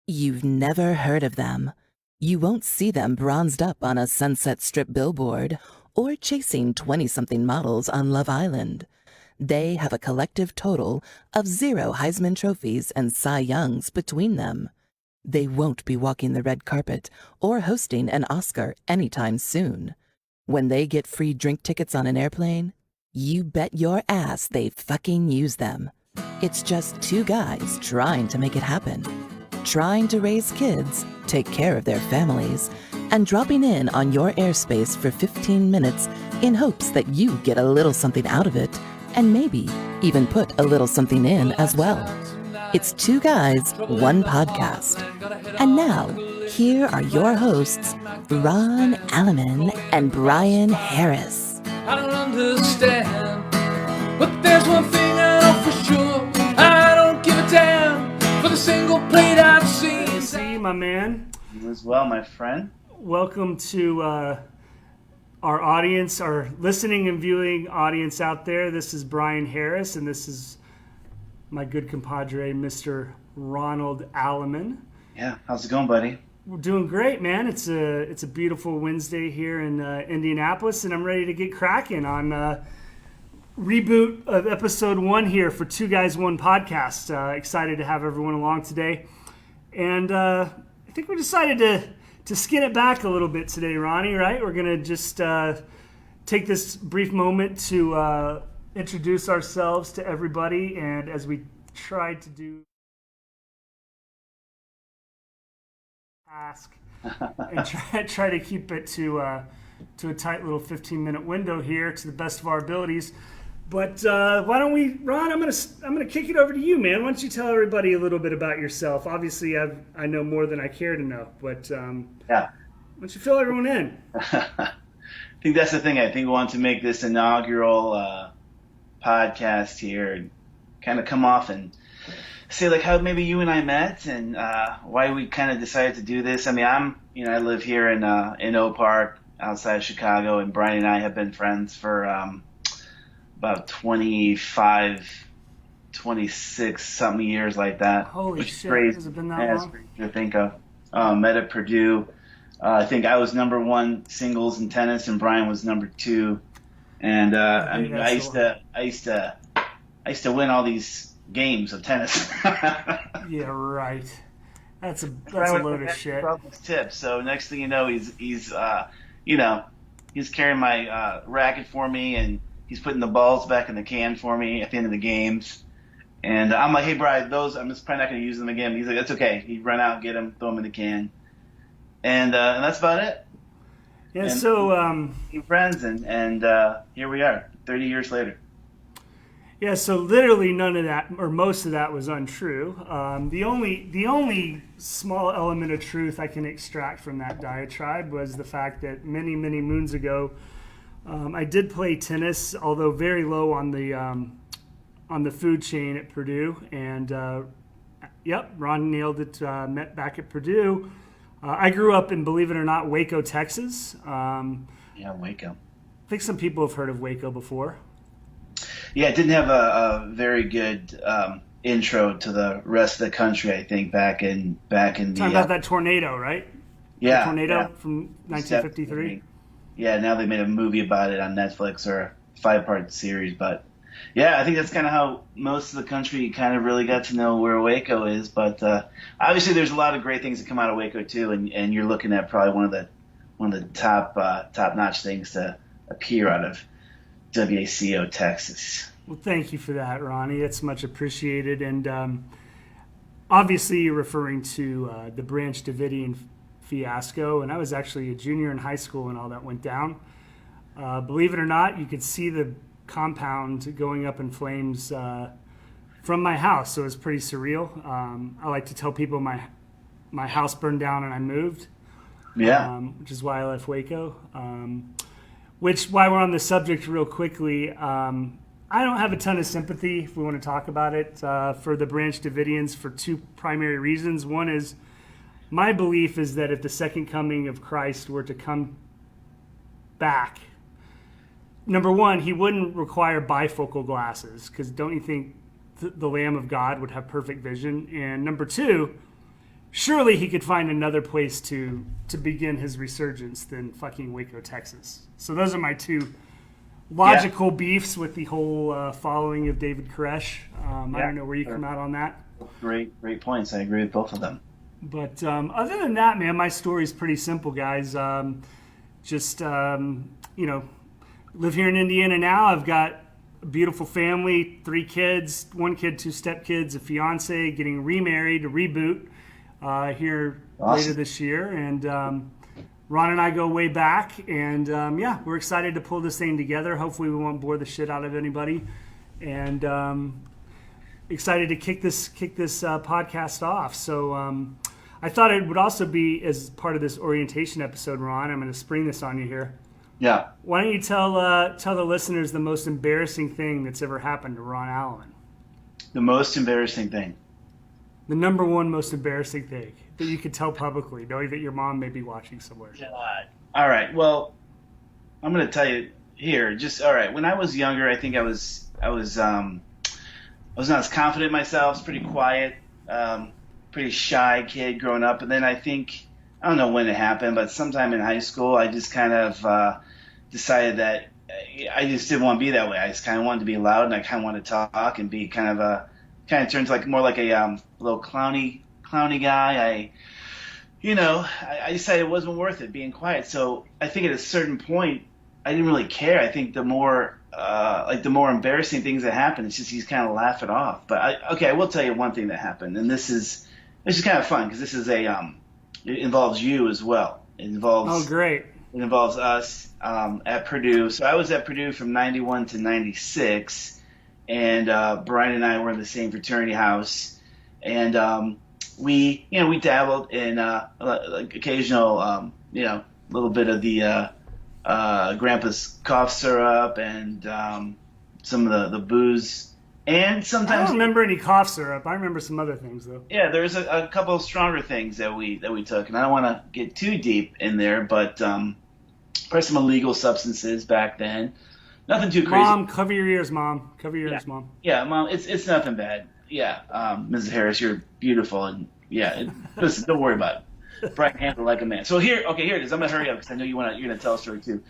You've never heard of them. You won't see them bronzed up on a Sunset Strip billboard or chasing 20-something models on Love Island. They have a collective total of 0 Heisman Trophies and Cy Youngs between them. They won't be walking the red carpet or hosting an Oscar anytime soon. When they get free drink tickets on an airplane, you bet your ass they fucking use them. It's just 2 guys trying to make it happen. Trying to raise kids, take care of their families, and dropping in on your airspace for 15 minutes in hopes that you get a little something out of it, and maybe even put a little something in as well. It's 2 guys, 1 podcast. And now, here are your hosts, Ron Alleman and Brian Harris. I don't understand, but there's one thing I know for sure. I don't give a damn for the single plate I've seen. See, my man. You as well, my friend. Welcome to our audience, our listening and viewing audience out there. This is Brian Harris, and this is my good compadre, Mr. Ronald Alleman. Yeah, how's it going, buddy? We're doing great, man. It's a beautiful Wednesday here in Indianapolis, and I'm ready to get cracking on reboot of episode 1 here for 2 Guys 1 podcast. Excited to have everyone along today, and I think we decided to skin it back a little bit today, Ronnie. Right? We're gonna just take this brief moment to introduce ourselves to everybody, and as we tried to do. Ask and try to keep it to a tight little 15-minute window here to the best of our abilities. But why don't we, Ron? I'm gonna kick it over to you, man. Why don't you tell everybody a little bit about yourself? Obviously, I know more than I care to know, but yeah, why don't you fill everyone in? I think that's the thing. I think we want to make this inaugural podcast here and kind of come off and say like how maybe you and I met and why we kind of decided to do this. I mean, I live here in Oak Park outside of Chicago, and Brian and I have been friends for about 25, 26 something years like that. Holy shit, has it been that long? It's crazy to think of. Met at Purdue. I think I was number 1 singles in tennis, and Brian was number 2. And I used to win all these games of tennis. Yeah, right. That's a load of shit. Tips. So next thing you know, he's carrying my racket for me, and he's putting the balls back in the can for me at the end of the games. And I'm like, hey, Brian, I'm just probably not going to use them again. He's like, that's okay. He'd run out, get them, throw them in the can, and that's about it. Yeah. And so we're friends, and here we are, 30 years later. Yeah, so literally none of that, or most of that, was untrue. The only small element of truth I can extract from that diatribe was the fact that many, many moons ago, I did play tennis, although very low on the food chain at Purdue. And yep, Ron nailed it. Met back at Purdue. I grew up in, believe it or not, Waco, Texas. Yeah, Waco. I think some people have heard of Waco before. Yeah, it didn't have a very good intro to the rest of the country. I think back in the talking about that tornado, right? Yeah, the tornado yeah. from 1953. Yeah, now they made a movie about it on Netflix, or a 5-part series. But yeah, I think that's kind of how most of the country kind of really got to know where Waco is. But obviously, there's a lot of great things that come out of Waco too, and you're looking at probably one of the top-notch things to appear out of WACO, Texas. Well, thank you for that, Ronnie. It's much appreciated. And obviously, you're referring to the Branch Davidian fiasco. And I was actually a junior in high school when all that went down. Believe it or not, you could see the compound going up in flames from my house. So it was pretty surreal. I like to tell people my house burned down and I moved. Yeah. Which is why I left Waco. While we're on the subject real quickly, I don't have a ton of sympathy, if we want to talk about it, for the Branch Davidians for 2 primary reasons. One is, my belief is that if the second coming of Christ were to come back, number one, he wouldn't require bifocal glasses, because don't you think the Lamb of God would have perfect vision? And number two, surely he could find another place to begin his resurgence than fucking Waco, Texas. So those are my two logical beefs with the whole following of David Koresh. I don't know where you come out on that. Great points. I agree with both of them. But other than that, man, my story is pretty simple, guys. Live here in Indiana now. I've got a beautiful family, 3 kids, 1 kid, 2 stepkids, a fiance, getting remarried, a reboot here later this year. And Ron and I go way back. And we're excited to pull this thing together. Hopefully we won't bore the shit out of anybody. And excited to kick this podcast off. So I thought it would also be as part of this orientation episode, Ron. I'm going to spring this on you here. Yeah. Why don't you tell the listeners the most embarrassing thing that's ever happened to Ron Allen? The most embarrassing thing. The number one most embarrassing thing that you could tell publicly, knowing that your mom may be watching somewhere. God. All right. Well, I'm going to tell you here. All right. When I was younger, I think I was not as confident in myself. I was pretty quiet, pretty shy kid growing up. And then I don't know when it happened, but sometime in high school, I just kind of decided that I just didn't want to be that way. I just kind of wanted to be loud, and I kind of wanted to talk and be kind of turns like more like a little clowny guy. I decided it wasn't worth it being quiet. So I think at a certain point, I didn't really care. I think the more embarrassing things that happen, it's just you kind of laugh it off. But I will tell you one thing that happened, and this is kind of fun because this is it involves you as well. It involves great. It involves us at Purdue. So I was at Purdue from 91 to 96, and Brian and I were in the same fraternity house, and we dabbled in like occasional little bit of the grandpa's cough syrup and some of the booze. And sometimes I don't remember any cough syrup. I remember some other things though. Yeah, there's a couple of stronger things that we took, and I don't want to get too deep in there, but probably some illegal substances back then. Nothing too crazy. Mom, cover your ears, Mom. Cover your ears, Mom. Yeah, Mom, it's nothing bad. Yeah, Mrs. Harris, you're beautiful, and listen, don't worry about it. Brian handled like a man. So here it is. I'm gonna hurry up because I know you're gonna tell a story too.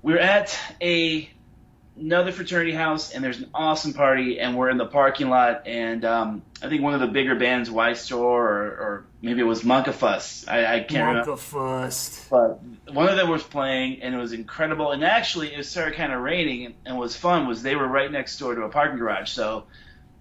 We're at another fraternity house, and there's an awesome party, and we're in the parking lot, and I think one of the bigger bands, Y Store, or maybe it was Monkafuss. I can't remember. Monkafuss. But one of them was playing, and it was incredible. And actually, it started kind of raining, and what was fun was they were right next door to a parking garage. So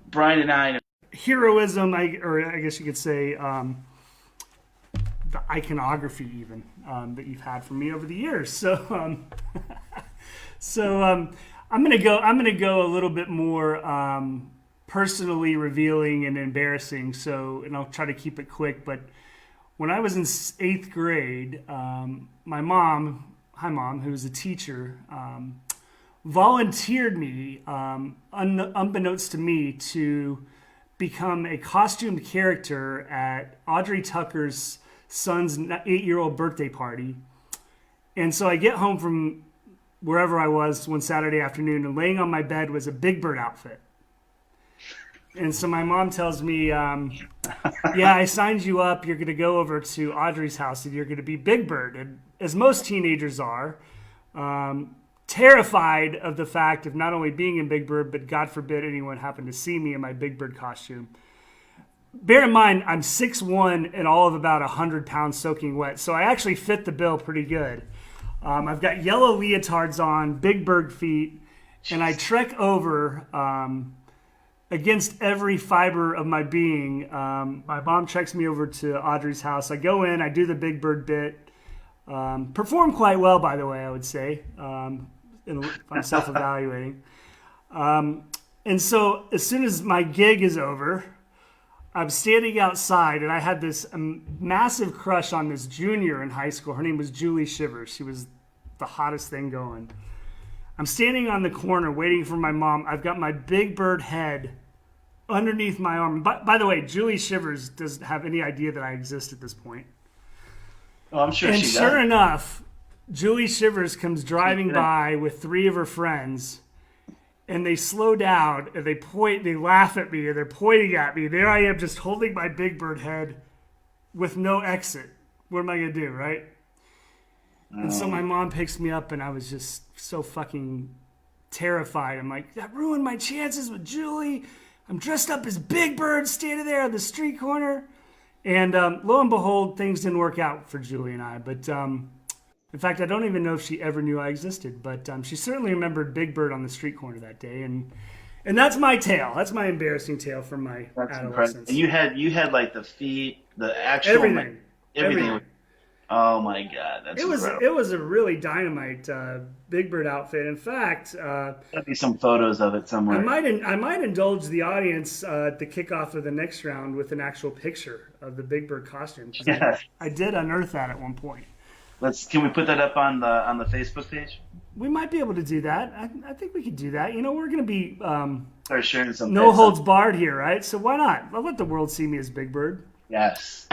Brian and I... Heroism, or I guess you could say the iconography even that you've had from me over the years. So I'm gonna go a little bit more personally revealing and embarrassing. And I'll try to keep it quick. But when I was in 8th grade, my mom, hi Mom, who was a teacher, volunteered me, unbeknownst to me, to become a costumed character at Audrey Tucker's son's 8-year-old birthday party. And so I get home from wherever I was one Saturday afternoon, and laying on my bed was a Big Bird outfit. And so my mom tells me, yeah, I signed you up. You're going to go over to Audrey's house and you're going to be Big Bird. And as most teenagers are, terrified of the fact of not only being in Big Bird, but God forbid anyone happened to see me in my Big Bird costume. Bear in mind, I'm 6'1" and all of about 100 pounds soaking wet. So I actually fit the bill pretty good. I've got yellow leotards on, Big Bird feet, and I trek over against every fiber of my being. My mom checks me over to Audrey's house. I go in, I do the Big Bird bit. Perform quite well, by the way, I would say, if I'm self-evaluating. And so as soon as my gig is over, I'm standing outside, and I had this massive crush on this junior in high school. Her name was Julie Shivers. She was the hottest thing going. I'm standing on the corner waiting for my mom. I've got my Big Bird head underneath my arm. By the way, Julie Shivers doesn't have any idea that I exist at this point. Oh, I'm sure and she does. And sure enough, Julie Shivers comes driving by with 3 of her friends. And they slow down, and they laugh at me, and they're pointing at me. There I am, just holding my Big Bird head with no exit. What am I gonna do, right? And so my mom picks me up, and I was just so fucking terrified. I'm like, that ruined my chances with Julie. I'm dressed up as Big Bird, standing there on the street corner. And lo and behold, things didn't work out for Julie and I. But in fact, I don't even know if she ever knew I existed. But she certainly remembered Big Bird on the street corner that day. And that's my tale. That's my embarrassing tale from my adolescence. And you had like the feet, the actual everything. Oh my God, that's incredible. It was a really dynamite Big Bird outfit. In fact, there'll be some photos of it somewhere. I might indulge the audience at the kickoff of the next round with an actual picture of the Big Bird costume. Yes. I did unearth that at one point. Can we put that up on the Facebook page? We might be able to do that. I think we could do that. You know, we're going to be start sharing some no holds barred here, right? So why not? I'll let the world see me as Big Bird. Yes.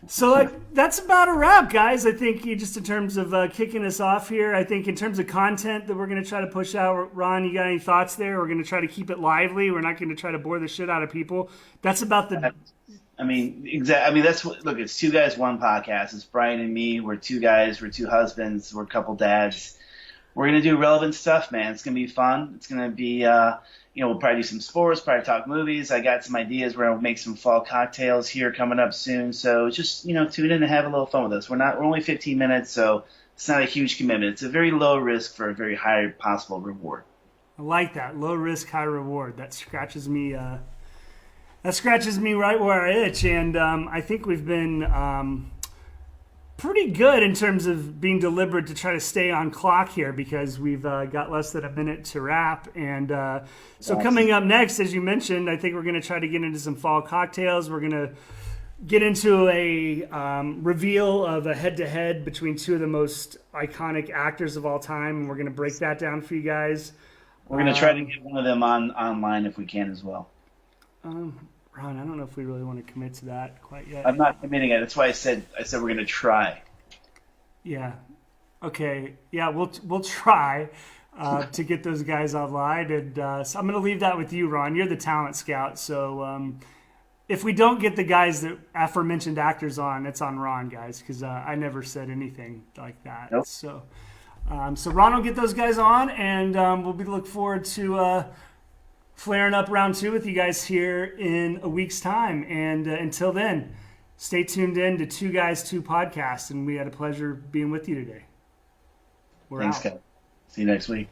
So that's about a wrap, guys. I think just in terms of kicking us off here, I think in terms of content that we're going to try to push out, Ron, you got any thoughts there? We're going to try to keep it lively. We're not going to try to bore the shit out of people. That's about the... I mean, exactly. I mean, that's what, look, it's Two Guys, One Podcast. It's Brian and me. We're two guys. We're two husbands. We're a couple dads. We're going to do relevant stuff, man. It's going to be fun. It's going to be, we'll probably do some sports, probably talk movies. I got some ideas. We're going to make some fall cocktails here coming up soon. So just, tune in and have a little fun with us. We're only 15 minutes, so it's not a huge commitment. It's a very low risk for a very high possible reward. I like that. Low risk, high reward. That scratches me right where I itch. And I think we've been pretty good in terms of being deliberate to try to stay on clock here because we've got less than a minute to wrap. And so coming up next, as you mentioned, I think we're going to try to get into some fall cocktails. We're going to get into a reveal of a head-to-head between two of the most iconic actors of all time. And we're going to break that down for you guys. We're going to try to get one of them online if we can as well. Ron, I don't know if we really want to commit to that quite yet. I'm not committing it. That's why I said we're going to try. Yeah. Okay. Yeah, we'll try to get those guys online, and so I'm going to leave that with you, Ron. You're the talent scout, so if we don't get the guys that aforementioned actors on, it's on Ron, guys, because I never said anything like that. Nope. So Ron will get those guys on, and we'll look forward to flaring up round two with you guys here in a week's time. And until then, stay tuned in to Two Guys, Two Podcasts. And we had a pleasure being with you today. Thanks, guys. See you next week.